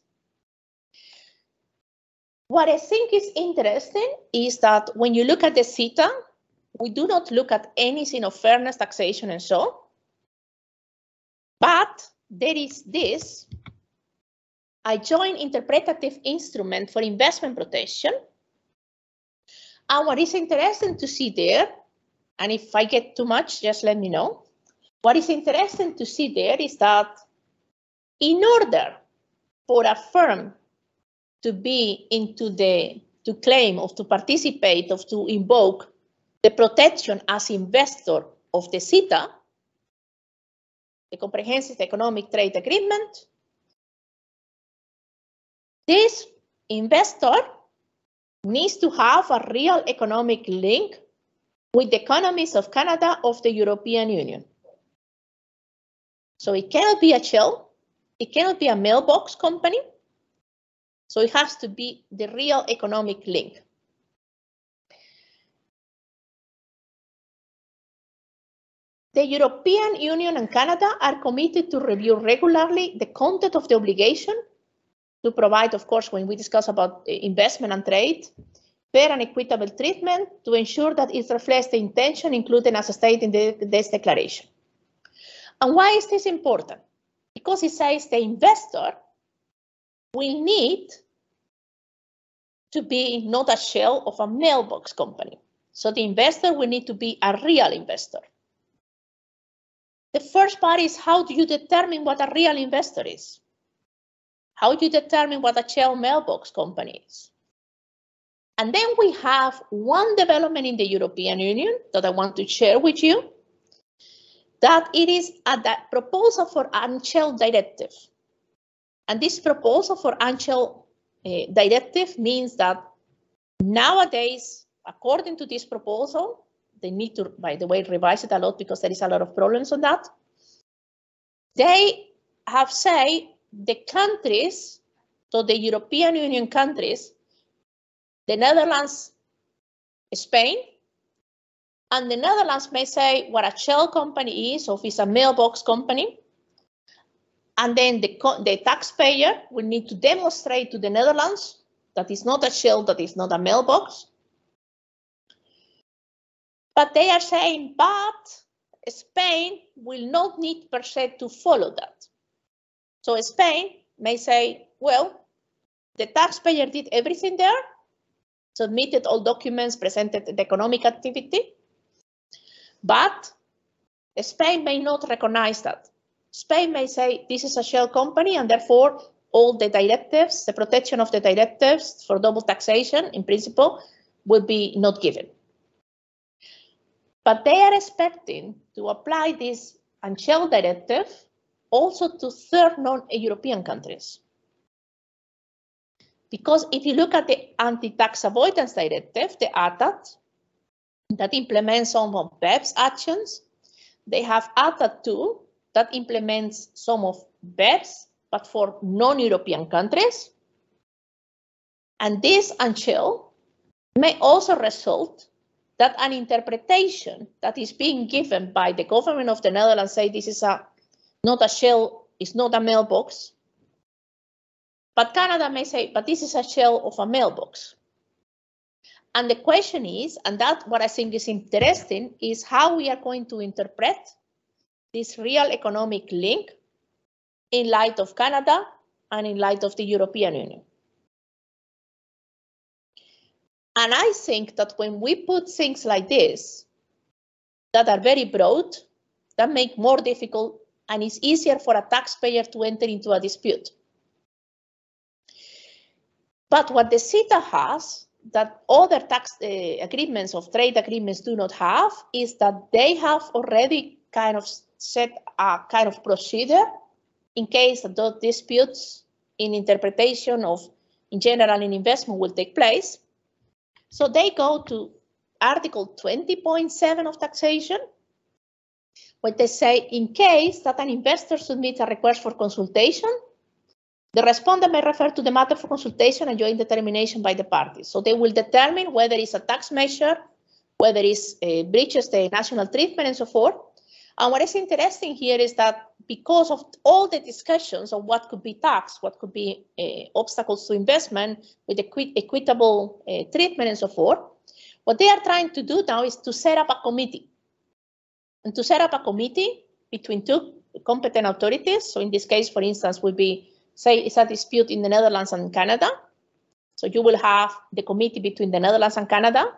What I think is interesting is that when you look at the CETA, we do not look at anything of fairness, taxation, and so. But there is this, a joint interpretative instrument for investment protection. And what is interesting to see there, and if I get too much, just let me know. What is interesting to see there is that in order for a firm to be to claim or to participate or to invoke the protection as investor of the CETA, the Comprehensive Economic Trade Agreement, this investor needs to have a real economic link with the economies of Canada of the European Union. So it cannot be a shell, it cannot be a mailbox company, so it has to be the real economic link. The European Union and Canada are committed to review regularly the content of the obligation to provide, of course, when we discuss about investment and trade, fair and equitable treatment to ensure that it reflects the intention included as stated in this declaration. And why is this important? Because it says the investor will need to be not a shell of a mailbox company. So the investor will need to be a real investor. The first part is how do you determine what a real investor is? How do you determine what a shell mailbox company is? And then we have one development in the European Union that I want to share with you, that it is a proposal for Unshelled Directive. And this proposal for Unshelled Directive means that nowadays, according to this proposal, they need to, by the way, revise it a lot because there is a lot of problems on that. They have said the countries, so the European Union countries, the Netherlands, Spain, and the Netherlands may say what a shell company is, or if it's a mailbox company. And then the taxpayer will need to demonstrate to the Netherlands that it's not a shell, that it's not a mailbox. But they are saying, but Spain will not need per se to follow that. So Spain may say, well, the taxpayer did everything there, submitted all documents, presented the economic activity, but Spain may not recognize that. Spain may say this is a shell company and therefore all the directives, the protection of the directives for double taxation in principle will be not given. But they are expecting to apply this Unshelled Directive also to third non-European countries. Because if you look at the anti-tax avoidance directive, the ATAD, that implements some of BEPS actions, they have ATAD 2 that implements some of BEPS, but for non-European countries. And this unshelled may also result that an interpretation that is being given by the government of the Netherlands say this is not a shell, it's not a mailbox. But Canada may say, but this is a shell of a mailbox. And the question is, and that's what I think is interesting, is how we are going to interpret this real economic link in light of Canada and in light of the European Union. And I think that when we put things like this that are very broad, that make more difficult and it's easier for a taxpayer to enter into a dispute. But what the CETA has that other tax agreements of trade agreements do not have is that they have already kind of set a kind of procedure in case that those disputes in interpretation of in general in investment will take place. So they go to Article 20.7 of taxation, where they say in case that an investor submits a request for consultation, the respondent may refer to the matter for consultation and joint determination by the parties. So they will determine whether it's a tax measure, whether it's breaches the national treatment and so forth. And what is interesting here is that because of all the discussions of what could be taxed, what could be obstacles to investment with equitable treatment and so forth, what they are trying to do now is to set up a committee. And to set up a committee between two competent authorities. So in this case, for instance, would be, say, it's a dispute in the Netherlands and Canada. So you will have the committee between the Netherlands and Canada.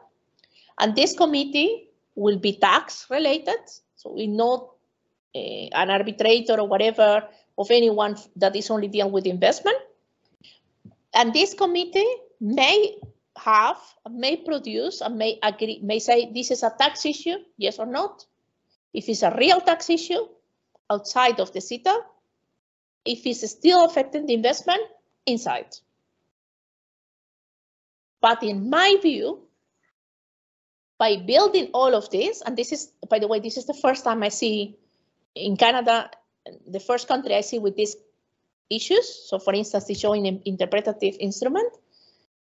And this committee will be tax related. So we know an arbitrator or whatever of anyone that is only dealing with investment. And this committee may have, may produce, and may agree, may say this is a tax issue, yes or not. If it's a real tax issue outside of the CETA, if it's still affecting the investment, inside. But in my view, by building all of this, and this is, by the way, this is the first time I see in Canada, the first country I see with these issues. So for instance, it's showing an interpretative instrument.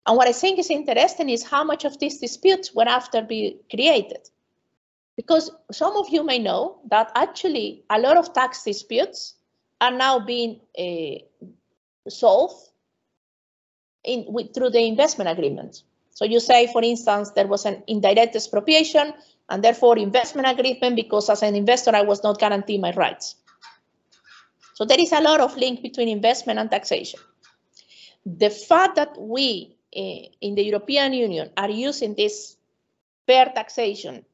And what I think is interesting is how much of these disputes were after be created. Because some of you may know that actually a lot of tax disputes are now being solved through the investment agreement. So you say, for instance, there was an indirect expropriation and therefore investment agreement because as an investor, I was not guaranteeing my rights. So there is a lot of link between investment and taxation. The fact that we in the European Union are using this fair taxation,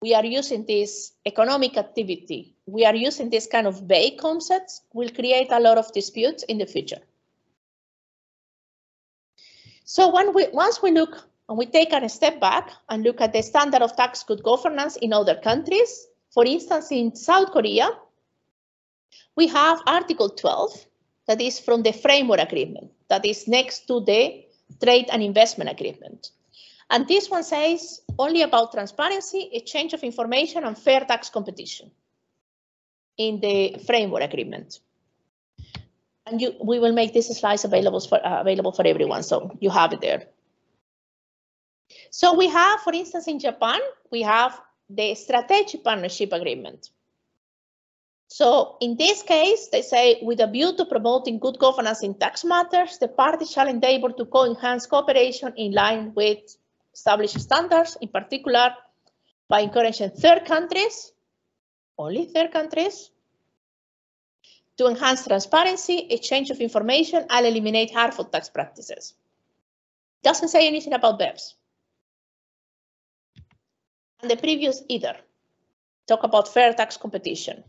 we are using this economic activity, we are using this kind of vague concepts, will create a lot of disputes in the future. So once we look and we take a step back and look at the standard of tax good governance in other countries, for instance, in South Korea, we have Article 12, that is from the framework agreement, that is next to the trade and investment agreement. And this one says only about transparency, exchange of information, and fair tax competition in the framework agreement. And we will make these slides available for everyone, so you have it there. So we have, for instance, in Japan, we have the strategic partnership agreement. So in this case, they say, with a view to promoting good governance in tax matters, the parties shall endeavor to enhance cooperation in line with established standards, in particular by encouraging third countries, only third countries, to enhance transparency, exchange of information, and eliminate harmful tax practices. Doesn't say anything about BEPS. And the previous either. Talk about fair tax competition.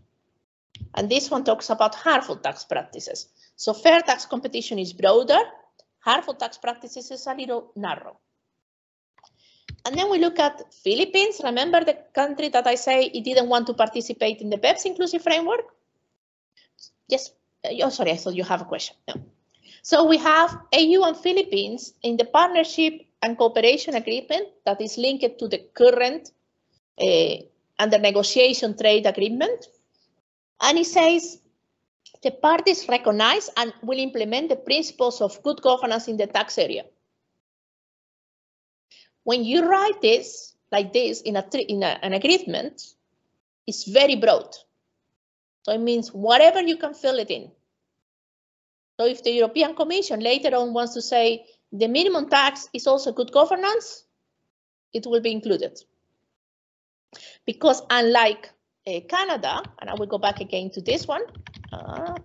And this one talks about harmful tax practices. So fair tax competition is broader, harmful tax practices is a little narrow. And then we look at Philippines. Remember the country that I say it didn't want to participate in the BEPS inclusive framework? Yes. Oh, sorry, I thought you have a question. No. So we have EU and Philippines in the partnership and cooperation agreement that is linked to the current under negotiation trade agreement. And it says the parties recognize and will implement the principles of good governance in the tax area. When you write this like this in an agreement, it's very broad. So it means whatever you can fill it in. So if the European Commission later on wants to say the minimum tax is also good governance, it will be included. Because unlike Canada, and I will go back again to this one, that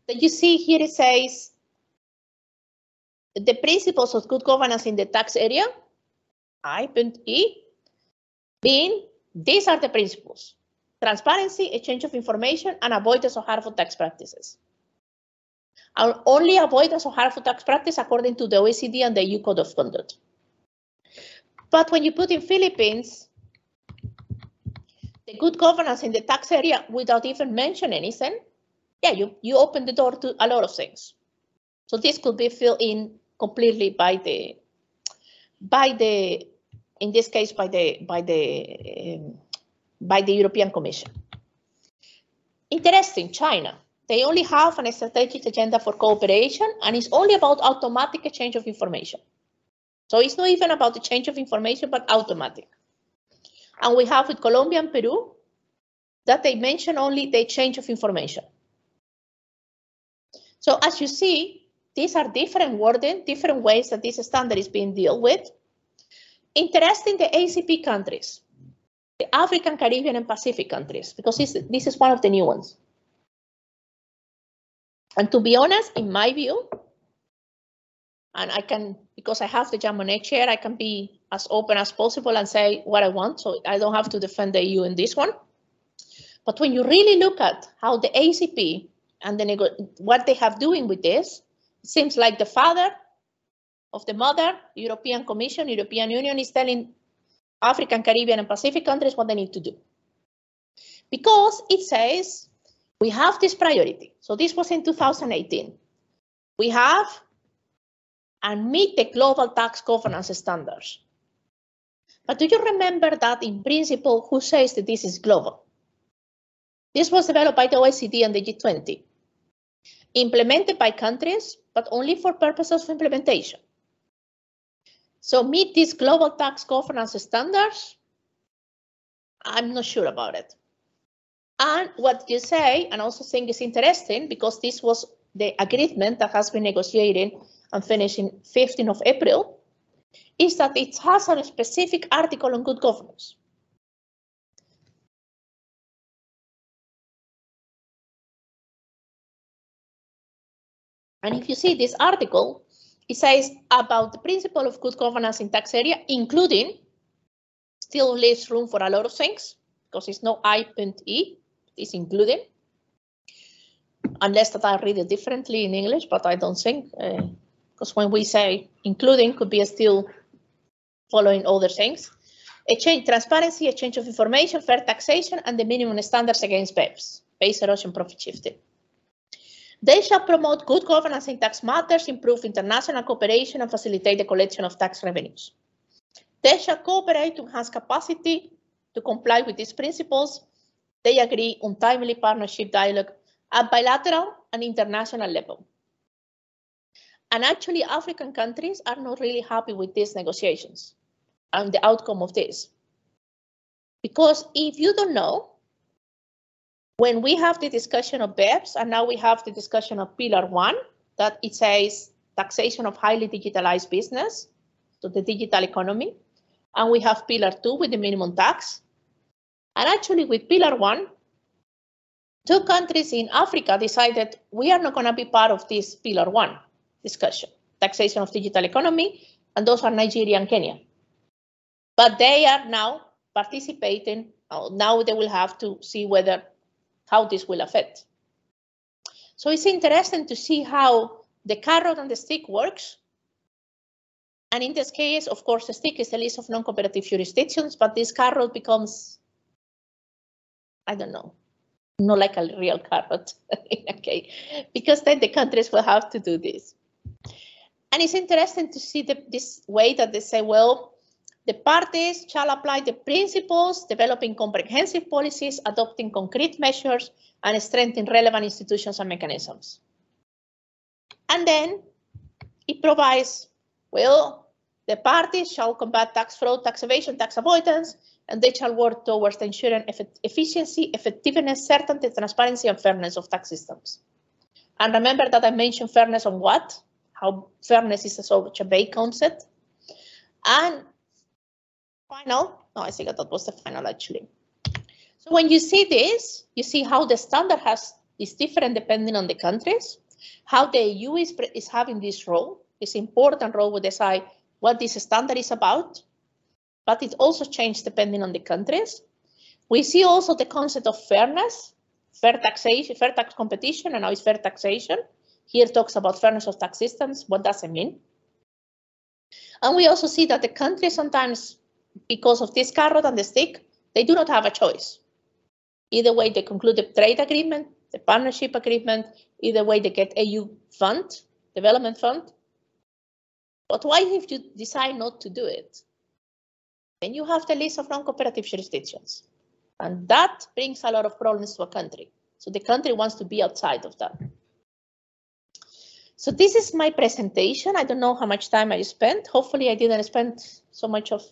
you see here it says the principles of good governance in the tax area, I.E, being these are the principles: transparency, exchange of information, and avoidance of harmful tax practices. And only avoidance of harmful tax practice according to the OECD and the EU Code of Conduct. But when you put in Philippines, the good governance in the tax area without even mentioning anything, yeah, you open the door to a lot of things. So this could be filled in completely by the in this case by the European Commission. Interesting, China. They only have a strategic agenda for cooperation, and it's only about automatic exchange of information. So it's not even about the change of information, but automatic. And we have with Colombia and Peru that they mention only the exchange of information. So as you see, these are different wording, different ways that this standard is being dealt with. Interesting, the ACP countries, the African, Caribbean, and Pacific countries, because this is one of the new ones. And to be honest, in my view, and I can, because I have the Jamonet chair, I can be as open as possible and say what I want, so I don't have to defend the EU in this one. But when you really look at how the ACP and what they have doing with this, it seems like the father of the mother, European Commission, European Union is telling African, Caribbean, and Pacific countries what they need to do. Because it says, we have this priority. So this was in 2018. We have and meet the global tax governance standards. But do you remember that in principle, who says that this is global? This was developed by the OECD and the G20, implemented by countries, but only for purposes of implementation. So meet these global tax governance standards? I'm not sure about it. And what you say, and also think is interesting, because this was the agreement that has been negotiated and finished in 15th of April, is that it has a specific article on good governance. And if you see this article, it says about the principle of good governance in tax area, including, still leaves room for a lot of things, because it's no I.E, it's including. Unless that I read it differently in English, but I don't think, because when we say including could be still following other things. Exchange, transparency, exchange of information, fair taxation, and the minimum standards against BEPS, base erosion, profit shifting. They shall promote good governance in tax matters, improve international cooperation, and facilitate the collection of tax revenues. They shall cooperate to enhance capacity to comply with these principles. They agree on timely partnership dialogue at bilateral and international level. And actually, African countries are not really happy with these negotiations and the outcome of this. Because if you don't know, when we have the discussion of BEPS, and now we have the discussion of Pillar 1, that it says taxation of highly digitalized business, so the digital economy, and we have Pillar 2 with the minimum tax. And actually with Pillar 1, 2 countries in Africa decided we are not going to be part of this Pillar 1 discussion, taxation of digital economy, and those are Nigeria and Kenya. But they are now participating, now they will have to see how this will affect. So it's interesting to see how the carrot and the stick works. And in this case, of course, the stick is the list of non-cooperative jurisdictions, but this carrot becomes, I don't know, not like a real carrot. Okay, because then the countries will have to do this. And it's interesting to see this way that they say, well, the parties shall apply the principles, developing comprehensive policies, adopting concrete measures, and strengthening relevant institutions and mechanisms. And then it provides, well, the parties shall combat tax fraud, tax evasion, tax avoidance, and they shall work towards ensuring efficiency, effectiveness, certainty, transparency, and fairness of tax systems. And remember that I mentioned fairness on what? How fairness is such a vague concept. And final, no, I think that was the final actually. So when you see this, you see how the standard is different depending on the countries, how the EU is having this role, this important role to decide what this standard is about, but it also changed depending on the countries. We see also the concept of fairness, fair taxation, fair tax competition, and now it's fair taxation. Here it talks about fairness of tax systems. What does it mean? And we also see that the countries sometimes, because of this carrot and the stick, they do not have a choice. Either way, they conclude the trade agreement, the partnership agreement, either way they get EU fund, development fund. But why if you decide not to do it? Then you have the list of non-cooperative jurisdictions. And that brings a lot of problems to a country. So the country wants to be outside of that. So this is my presentation. I don't know how much time I spent. Hopefully I didn't spend so much of.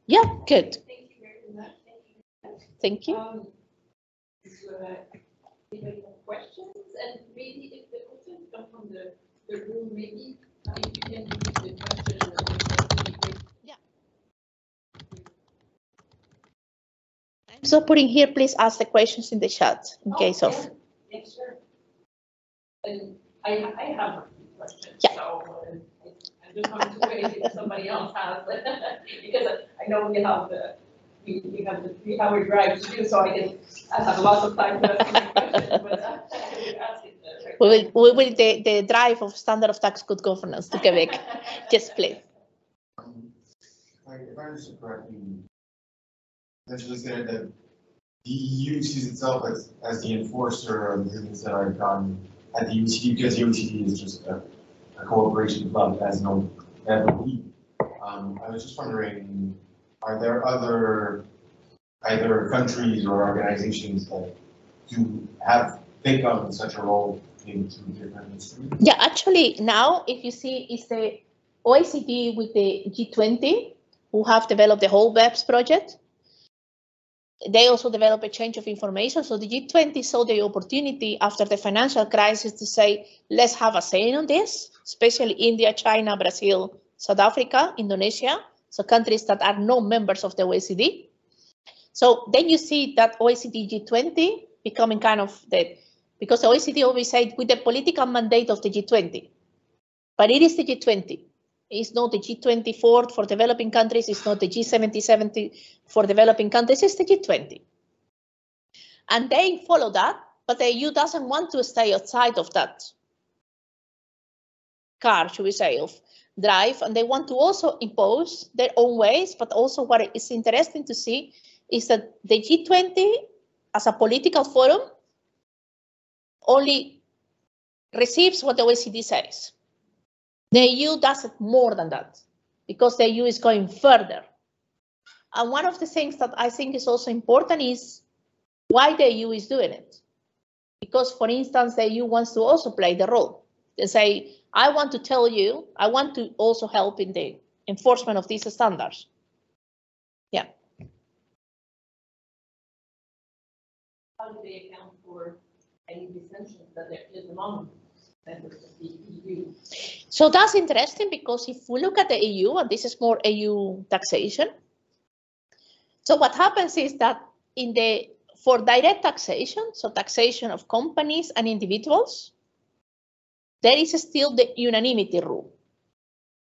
Yeah, good. Thank you very much. Thank you. Any questions? And maybe if the questions come from the room, maybe if you can read the question. Yeah. I'm so putting here, please ask the questions in the chat in case of. Yes, sure. And I have a few questions. Yeah. So I'm just going to wait if somebody else has, because I know we have the 3-hour drive to do, so I have lots of time to ask you questions, but I ask it. We will the drive of standard of tax good governance to Quebec. Just please. If I understood correctly, essentially said that the EU sees itself as the enforcer of the agreements that are done at the OECD, because the OECD is just a cooperation club that has no lead. I was just wondering, are there other either countries or organizations that do take on such a role in different instruments? Yeah, actually now, if you see, it's the OECD with the G20 who have developed the whole BEPS project. They also develop a change of information. So the G20 saw the opportunity after the financial crisis to say, let's have a say on this, especially India, China, Brazil, South Africa, Indonesia. So countries that are no members of the OECD. So then you see that OECD G20 becoming kind of because the OECD always said with the political mandate of the G20, but it is the G20. It's not the G24 for developing countries. It's not the G70 for developing countries. It's the G20. And they follow that, but the EU doesn't want to stay outside of that car, should we say, of drive. And they want to also impose their own ways. But also what is interesting to see is that the G20 as a political forum only receives what the OECD says. The EU does it more than that because the EU is going further. And one of the things that I think is also important is why the EU is doing it. Because, for instance, the EU wants to also play the role. They say, I want to tell you, I want to also help in the enforcement of these standards. Yeah. How do they account for any dissensions that there is among members of the EU? So that's interesting because if we look at the EU, and this is more EU taxation. So what happens is that for direct taxation, so taxation of companies and individuals, there is still the unanimity rule.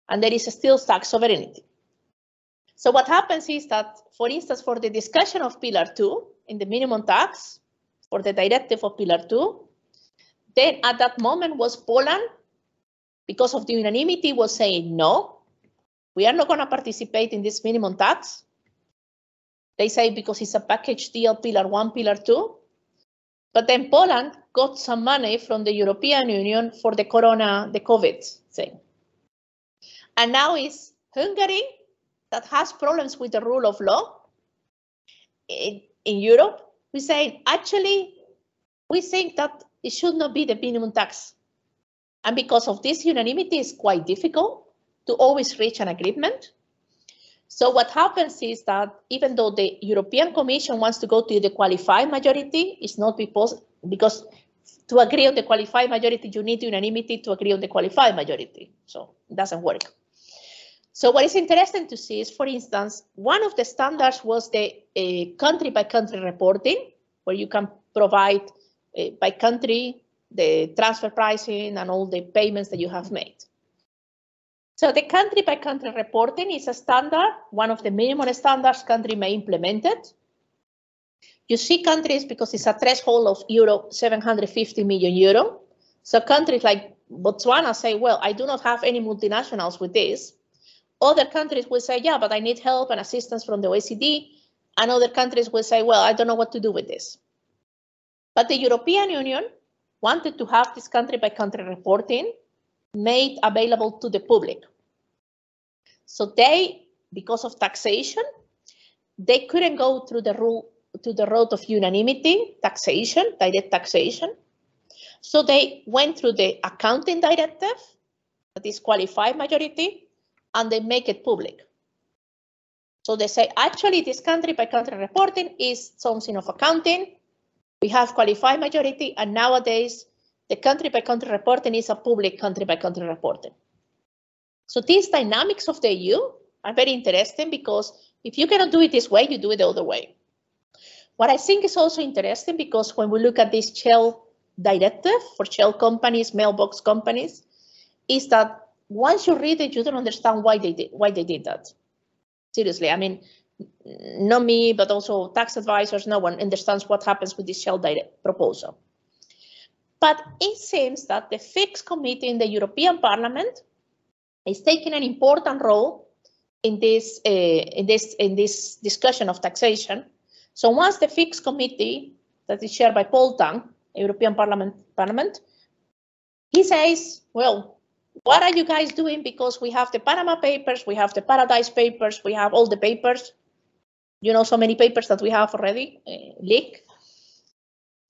And there is still tax sovereignty. So what happens is that, for instance, for the discussion of Pillar 2 in the minimum tax, for the directive of Pillar 2, then at that moment was Poland, because of the unanimity, was saying, no, we are not going to participate in this minimum tax. They say because it's a package deal, Pillar 1, Pillar 2. But then Poland got some money from the European Union for the COVID thing. And now it's Hungary that has problems with the rule of law in Europe. We say, actually, we think that it should not be the minimum tax. And because of this, unanimity is quite difficult to always reach an agreement. So what happens is that even though the European Commission wants to go to the qualified majority, it's not because to agree on the qualified majority, you need unanimity to agree on the qualified majority. So it doesn't work. So what is interesting to see is, for instance, one of the standards was the country-by-country reporting, where you can provide by country the transfer pricing and all the payments that you have made. So the country-by-country reporting is a standard, one of the minimum standards country may implement it. You see countries, because it's a threshold of €750 million. So countries like Botswana say, well, I do not have any multinationals with this. Other countries will say, yeah, but I need help and assistance from the OECD. And other countries will say, well, I don't know what to do with this. But the European Union wanted to have this country-by-country reporting made available to the public. So they, because of taxation, they couldn't go through the road of unanimity, taxation, direct taxation. So they went through the accounting directive, that is qualified majority, and they make it public. So they say, actually, this country-by-country reporting is something of accounting. We have qualified majority, and nowadays, the country-by-country reporting is a public country-by-country reporting. So these dynamics of the EU are very interesting, because if you cannot do it this way, you do it the other way. What I think is also interesting, because when we look at this shell directive for shell companies, mailbox companies, is that once you read it, you don't understand why they did that. Seriously, I mean, not me, but also tax advisors, no one understands what happens with this shell direct proposal. But it seems that the Fixed Committee in the European Parliament is taking an important role in this discussion of taxation. So once the Fixed Committee, that is chaired by Paul Tang, European Parliament, he says, well, what are you guys doing? Because we have the Panama Papers, we have the Paradise Papers, we have all the papers, you know, so many papers that we have already leaked.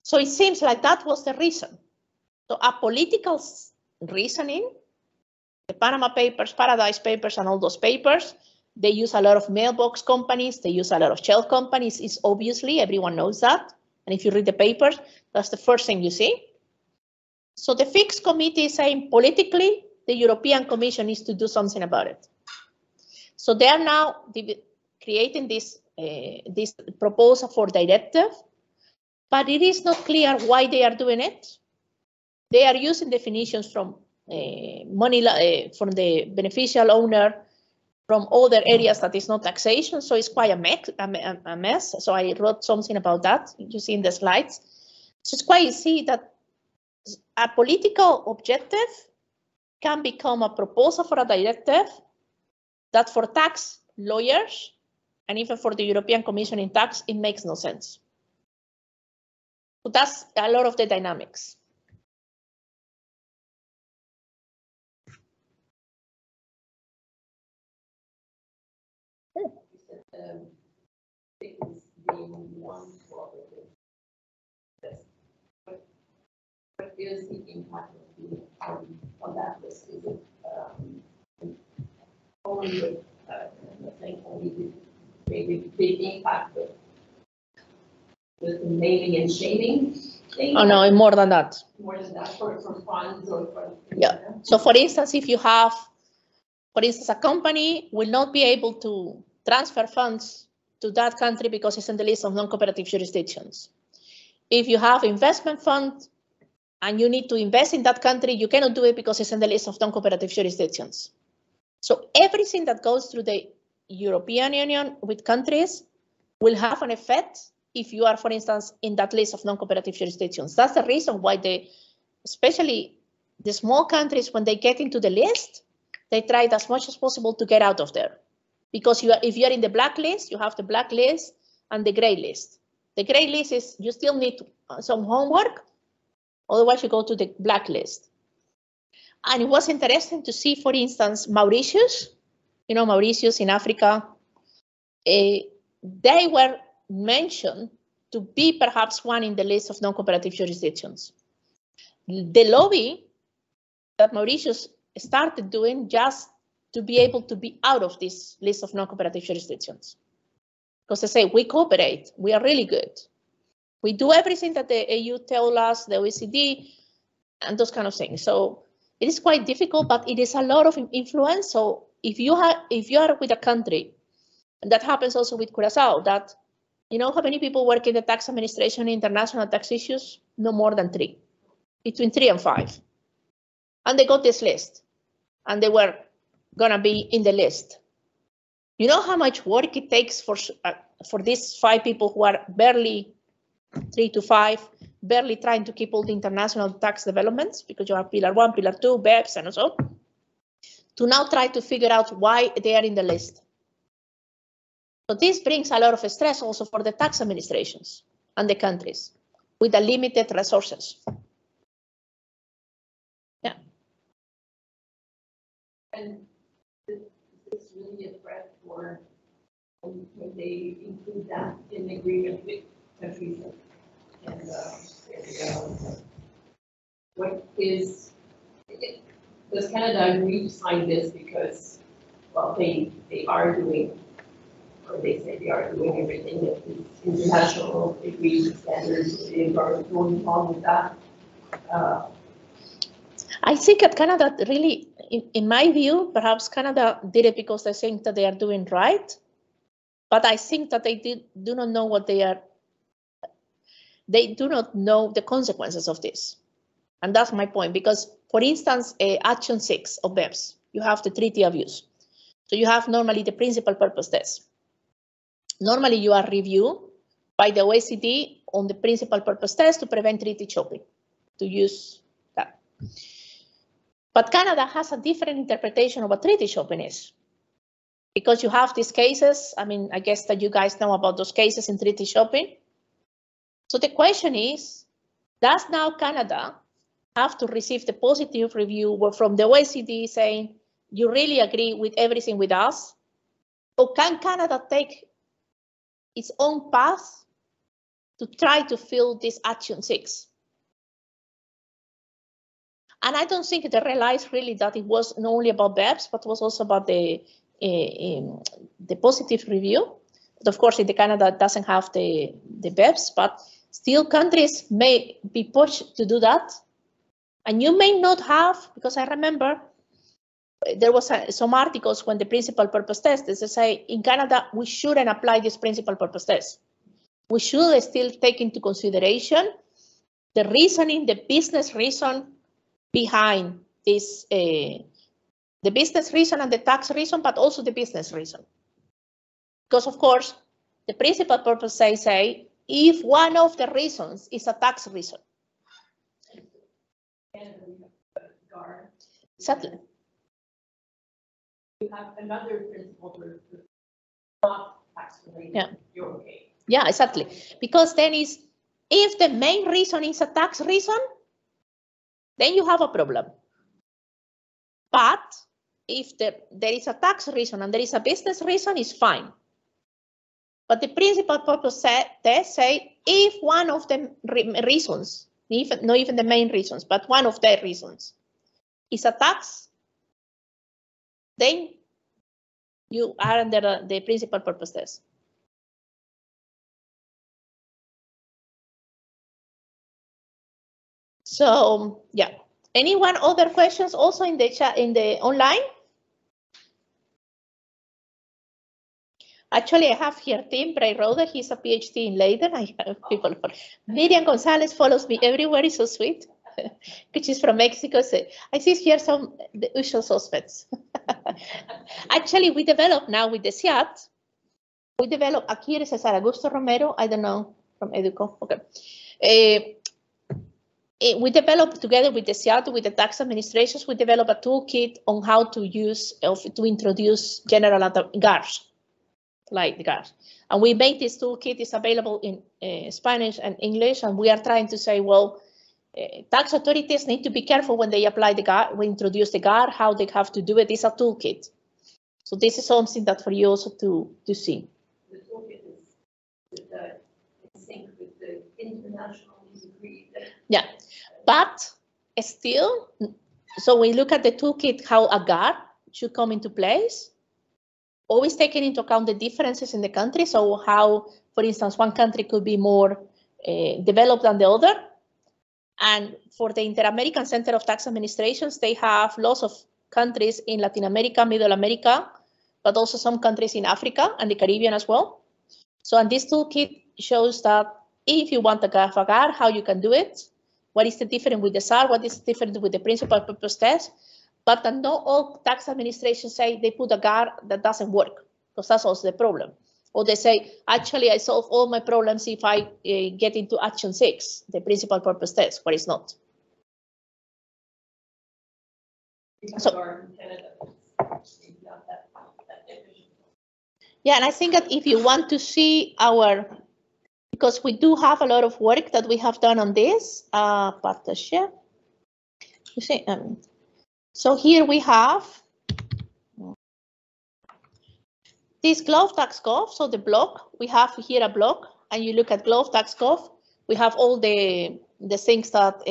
So it seems like that was the reason. So a political reasoning, the Panama Papers, Paradise Papers, and all those papers, they use a lot of mailbox companies, they use a lot of shell companies, it's obviously, everyone knows that. And if you read the papers, that's the first thing you see. So the Fixed Committee is saying politically, the European Commission needs to do something about it. So they are now creating this proposal for directive, but it is not clear why they are doing it. They are using definitions from from the beneficial owner, from other areas that is not taxation, so it's quite a mess. So I wrote something about that, you see in the slides. So it's quite easy that a political objective can become a proposal for a directive that for tax lawyers, and even for the European Commission in tax, it makes no sense. So that's a lot of the dynamics. What is the impact on that list? Is it only with, I think only with maybe big impact with the naming and shaming thing? Oh no, more than that. More than that for funds or for? Yeah. So for instance, if you have, for instance, a company will not be able to transfer funds to that country because it's in the list of non-cooperative jurisdictions. If you have investment fund and you need to invest in that country, you cannot do it because it's in the list of non-cooperative jurisdictions. So everything that goes through the European Union with countries will have an effect if you are, for instance, in that list of non-cooperative jurisdictions. That's the reason why especially the small countries, when they get into the list, they try as much as possible to get out of there. Because if you are in the black list, you have the black list and the gray list. The gray list is you still need some homework, otherwise you go to the black list. And it was interesting to see, for instance, Mauritius, you know, Mauritius in Africa, they were mentioned to be perhaps one in the list of non-cooperative jurisdictions. The lobby that Mauritius started doing just to be able to be out of this list of non-cooperative jurisdictions. Because they say, we cooperate, we are really good. We do everything that the EU tells us, the OECD, and those kind of things. So it is quite difficult, but it is a lot of influence. So if you are with a country, and that happens also with Curaçao, that you know how many people work in the tax administration, international tax issues? No more than 3, between 3 and 5. And they got this list, and they were gonna be in the list. You know how much work it takes for these 5 people who are barely 3 to 5, barely trying to keep all the international tax developments, because you have Pillar 1, Pillar 2, BEPS, and so on, to now try to figure out why they are in the list. So this brings a lot of stress also for the tax administrations and the countries with the limited resources. Yeah. And is this really a threat for when they include that in the agreement with countries? And what is, does Canada agree to sign this because, well, they are doing, or they say they are doing everything that is international agreement standards, they are going on with that? I think that Canada really, in my view, perhaps Canada did it because they think that they are doing right, but I think that they do not know what they are. They do not know the consequences of this. And that's my point, because, for instance, Action 6 of BEPS, you have the treaty abuse. So you have normally the principal purpose test. Normally you are reviewed by the OECD on the principal purpose test to prevent treaty shopping, to use that. But Canada has a different interpretation of what treaty shopping is. Because you have these cases, I mean, I guess that you guys know about those cases in treaty shopping. So the question is, does now Canada have to receive the positive review from the OECD saying, you really agree with everything with us? Or can Canada take its own path to try to fill this Action 6? And I don't think they realized really that it was not only about BEPS, but was also about the positive review. But of course, in Canada, it doesn't have the BEPS, but still countries may be pushed to do that. And you may not have, because I remember there was some articles when the principal purpose test, they say in Canada, we shouldn't apply this principal purpose test. We should still take into consideration the reasoning, the business reason behind this, the business reason and the tax reason, but also the business reason. Because of course, the principal purpose say if one of the reasons is a tax reason. Exactly. You have another principle for not tax related. Yeah. You're okay. Yeah, exactly. Because then if the main reason is a tax reason, then you have a problem. But if there is a tax reason and there is a business reason, it's fine. But the principal purpose test say if one of the reasons, not even the main reasons, but one of the reasons is a tax, then you are under the principal purpose test. So yeah, anyone other questions also in the chat, in the online? Actually, I have here Tim Brayroder. He's a PhD in Leiden. I have people. Miriam Gonzalez follows me everywhere. It's so sweet. She's from Mexico. So I see here some the usual suspects. Actually, we developed now with the SIAT. We developed aquí is Cesar Augusto Romero. I don't know from Educo. Okay. We developed together with the SIAT, with the tax administrations. We developed a toolkit on how to use to introduce general GARs. Like the GARs. And we made this toolkit, is available in Spanish and English, and we are trying to say, well, tax authorities need to be careful when they apply the GAR, we introduce the GAR, how they have to do it. It's a toolkit. So this is something that for you also to see. The toolkit is in sync with the internationally agreed. Yeah, but still, so we look at the toolkit, how a GAR should come into place, always taking into account the differences in the country. So how, for instance, one country could be more developed than the other. And for the Inter-American Center of Tax Administrations, they have lots of countries in Latin America, Middle America, but also some countries in Africa and the Caribbean as well. So, and this toolkit shows that if you want to have a GAR, how you can do it, what is the difference with the SAR, what is different with the principal purpose test, but not all tax administrations say they put a GAR that doesn't work, because that's also the problem. Or they say, actually, I solve all my problems if I get into action 6, the principal purpose test, but it's not. So, yeah, and I think that if you want to see our, because we do have a lot of work that we have done on this, partnership. You see, so here we have this GloveTax.gov, so the blog, we have here a blog, and you look at GloveTax.gov, we have all the things that,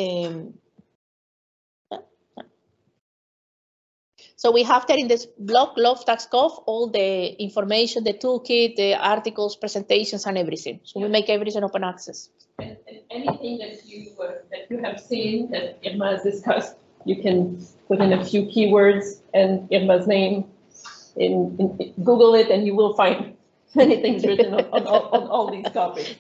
so we have there in this blog, GloveTax.gov, all the information, the toolkit, the articles, presentations, and everything. So we make everything open access. And anything that you have seen that Irma has discussed, you can put in a few keywords and Irma's name. In Google it, and you will find many things written on all these topics.